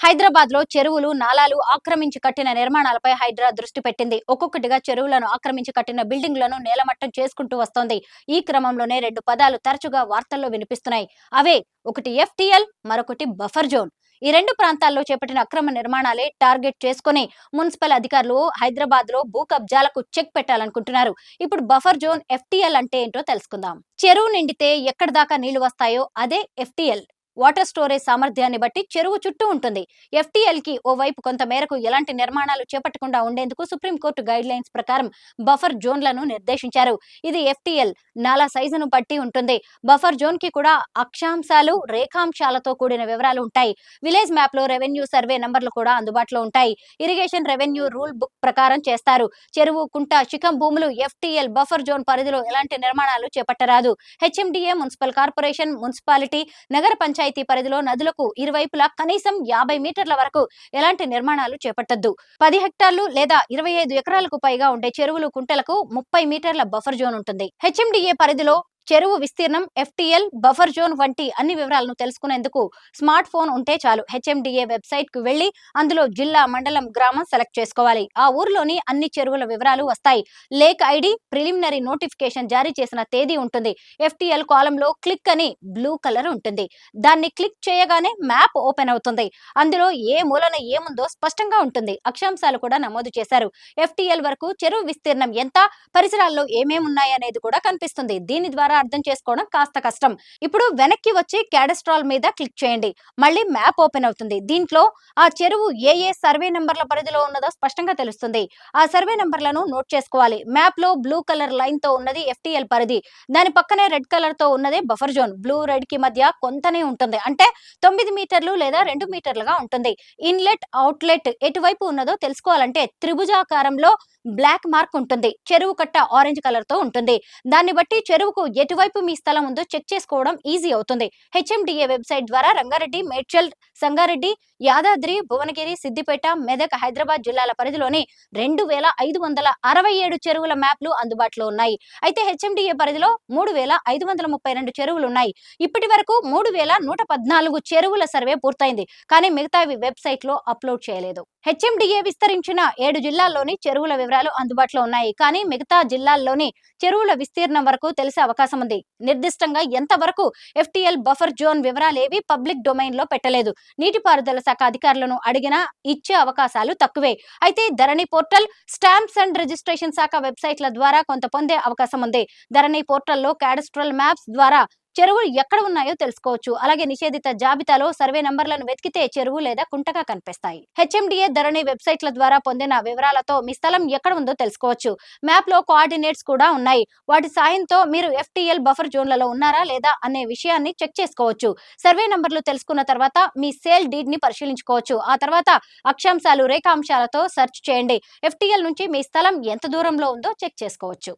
హైదరాబాద్ లో చెరువులు నాలాలు ఆక్రమించి కట్టిన నిర్మాణాలపై హైడ్రా దృష్టి పెట్టింది. ఒక్కొక్కటిగా చెరువులను ఆక్రమించి కట్టిన బిల్డింగ్లను నేలమట్టం చేసుకుంటూ వస్తోంది. ఈ క్రమంలోనే రెండు పదాలు తరచుగా వార్తల్లో వినిపిస్తున్నాయి. అవే ఒకటి ఎఫ్టీఎల్, మరొకటి బఫర్ జోన్. ఈ రెండు ప్రాంతాల్లో చేపట్టిన అక్రమ నిర్మాణాలే టార్గెట్ చేసుకుని మున్సిపల్ అధికారులు హైదరాబాద్ లో భూ కబ్జాలకు చెక్ పెట్టాలనుకుంటున్నారు. ఇప్పుడు బఫర్ జోన్, ఎఫ్టీఎల్ అంటే ఏంటో తెలుసుకుందాం. చెరువు నిండితే ఎక్కడి దాకా నీళ్లు వస్తాయో అదే ఎఫ్టీఎల్. వాటర్ స్టోరేజ్ సామర్థ్యాన్ని బట్టి చెరువు చుట్టూ ఉంటుంది. ఎఫ్టీఎల్ కి ఓవైపు కొంత మేరకు ఎలాంటి నిర్మాణాలు చేపట్టకుండా ఉండేందుకు సుప్రీంకోర్టు గైడ్ లైన్స్ ప్రకారం బఫర్ జోన్లను నిర్దేశించారు. ఇది ఎఫ్టీఎల్ నాలా సైజును బట్టి ఉంటుంది. బఫర్ జోన్ కి కూడా అక్షాంశాలు, రేఖాంశాలతో కూడిన వివరాలు ఉంటాయి. విలేజ్ మ్యాప్ లో రెవెన్యూ సర్వే నంబర్లు కూడా అందుబాటులో ఉంటాయి. ఇరిగేషన్ రెవెన్యూ రూల్ బుక్ ప్రకారం చేస్తారు. చెరువు, కుంట, శిఖం భూములు ఎఫ్టీఎల్ బఫర్ జోన్ పరిధిలో ఎలాంటి నిర్మాణాలు చేపట్టరాదు. హెచ్ఎండిఏ, మున్సిపల్ కార్పొరేషన్, మున్సిపాలిటీ, నగర పంచాయతీ పరిధిలో నదులకు ఇరువైపులా కనీసం 50 మీటర్ల వరకు ఎలాంటి నిర్మాణాలు చేపట్టద్దు. 10 హెక్టార్లు లేదా 25 ఎకరాలకు పైగా ఉండే చెరువులు, కుంటలకు 30 మీటర్ల బఫర్ జోన్ ఉంటుంది. హెచ్ఎండిఏ పరిధిలో చెరువు విస్తీర్ణం, ఎఫ్టీఎల్, బఫర్ జోన్ వంటి అన్ని వివరాలను తెలుసుకునేందుకు స్మార్ట్ ఫోన్ ఉంటే చాలు. హెచ్ఎండిఏ వెబ్సైట్ కు వెళ్లి అందులో జిల్లా, మండలం, గ్రామం సెలెక్ట్ చేసుకోవాలి. ఆ ఊర్లోని అన్ని చెరువుల వివరాలు వస్తాయి. లేక్ ఐడి, ప్రిలిమినరీ నోటిఫికేషన్ జారీ చేసిన తేదీ ఉంటుంది. ఎఫ్టీఎల్ కాలంలో క్లిక్ అని బ్లూ కలర్ ఉంటుంది. దాన్ని క్లిక్ చేయగానే మ్యాప్ ఓపెన్ అవుతుంది. అందులో ఏ మూలన ఏముందో స్పష్టంగా ఉంటుంది. అక్షాంశాలు కూడా నమోదు చేశారు. ఎఫ్టీఎల్ వరకు చెరువు విస్తీర్ణం ఎంత, పరిసరాల్లో ఏమేమున్నాయనేది కూడా కనిపిస్తుంది. దీని ద్వారా అర్థం చేసుకోవడం కాస్త కష్టం. ఇప్పుడు వెనక్కి వచ్చి క్యాడస్ట్రాల్ మీద క్లిక్ చేయండి. మళ్ళీ మ్యాప్ ఓపెన్ అవుతుంది. దీంట్లో ఆ చెరువు ఏ ఏ సర్వే నంబర్ల పరిధిలో ఉన్నదో స్పష్టంగా తెలుస్తుంది. ఆ సర్వే నంబర్లను నోట్ చేసుకోవాలి. మ్యాప్ లో బ్లూ కలర్ లైన్ తో ఉన్నది ఎఫ్టీఎల్ పరిధి. దాని పక్కనే రెడ్ కలర్ తో ఉన్నదే బఫర్ జోన్. బ్లూ, రెడ్ కి మధ్య కొంతనే ఉంటుంది. అంటే 9 మీటర్లు లేదా 2 మీటర్లుగా ఉంటుంది. ఇన్లెట్, అవుట్లెట్ ఎటువైపు ఉన్నదో తెలుసుకోవాలంటే త్రిభుజాకారంలో బ్లాక్ మార్క్ ఉంటుంది. చెరువు కట్ట ఆరెంజ్ కలర్ తో ఉంటుంది. దాన్ని బట్టి చెరువుకు ఎటువైపు మీ స్థలం ఉందో చెక్ చేసుకోవడం ఈజీ అవుతుంది. హెచ్ఎండిఏ వెబ్సైట్ ద్వారా రంగారెడ్డి, మేడ్చల్, సంగారెడ్డి, యాదాద్రి, భువనగిరి, సిద్దిపేట, మెదక్, హైదరాబాద్ జిల్లాల పరిధిలోని 2567 చెరువుల మ్యాప్లు అందుబాటులో ఉన్నాయి. అయితే హెచ్ఎండిఏ పరిధిలో 3532 చెరువులు ఉన్నాయి. ఇప్పటి వరకు 3114 చెరువుల సర్వే పూర్తయింది. కానీ మిగతావి వెబ్సైట్ లో అప్లోడ్ చేయలేదు. హెచ్ఎండిఏ విస్తరించిన 7 జిల్లాల్లోని చెరువుల వివరాలు అందుబాటులో ఉన్నాయి. కానీ మిగతా జిల్లాల్లోని చెరువుల విస్తీర్ణం వరకు తెలిసే అవకాశం ఉంది. నిర్దిష్టంగా ఎంత వరకు ఎఫ్టీఎల్, బఫర్ జోన్ వివరాలేవి పబ్లిక్ డొమైన్ లో పెట్టలేదు. నీటిపారుదల శాఖ అధికారులను అడిగినా ఇచ్చే అవకాశాలు తక్కువే. అయితే ధరణి పోర్టల్, స్టాంప్స్ అండ్ రిజిస్ట్రేషన్ శాఖ వెబ్సైట్ల ద్వారా కొంత పొందే అవకాశం ఉంది. ధరణి పోర్టల్లో క్యాడస్ట్రల్ మ్యాప్స్ ద్వారా చెరువులు ఎక్కడ ఉన్నాయో తెలుసుకోవచ్చు. అలాగే నిషేధిత జాబితాలో సర్వే నంబర్లను వెతికితే చెరువు లేదా కుంటగా కనిపిస్తాయి. హెచ్ఎండిఏ, ధరణి వెబ్సైట్ల ద్వారా పొందిన వివరాలతో మీ స్థలం ఎక్కడ ఉందో తెలుసుకోవచ్చు. మ్యాప్ లో కోఆర్డినేట్స్ కూడా ఉన్నాయి. వాటి సాయంతో మీరు ఎఫ్టీఎల్, బఫర్ జోన్లలో ఉన్నారా లేదా అనే విషయాన్ని చెక్ చేసుకోవచ్చు. సర్వే నంబర్లు తెలుసుకున్న తర్వాత మీ సేల్ డీడ్ ని పరిశీలించుకోవచ్చు. ఆ తర్వాత అక్షాంశాలు, రేఖాంశాలతో సెర్చ్ చేయండి. ఎఫ్టీఎల్ నుంచి మీ స్థలం ఎంత దూరంలో ఉందో చెక్ చేసుకోవచ్చు.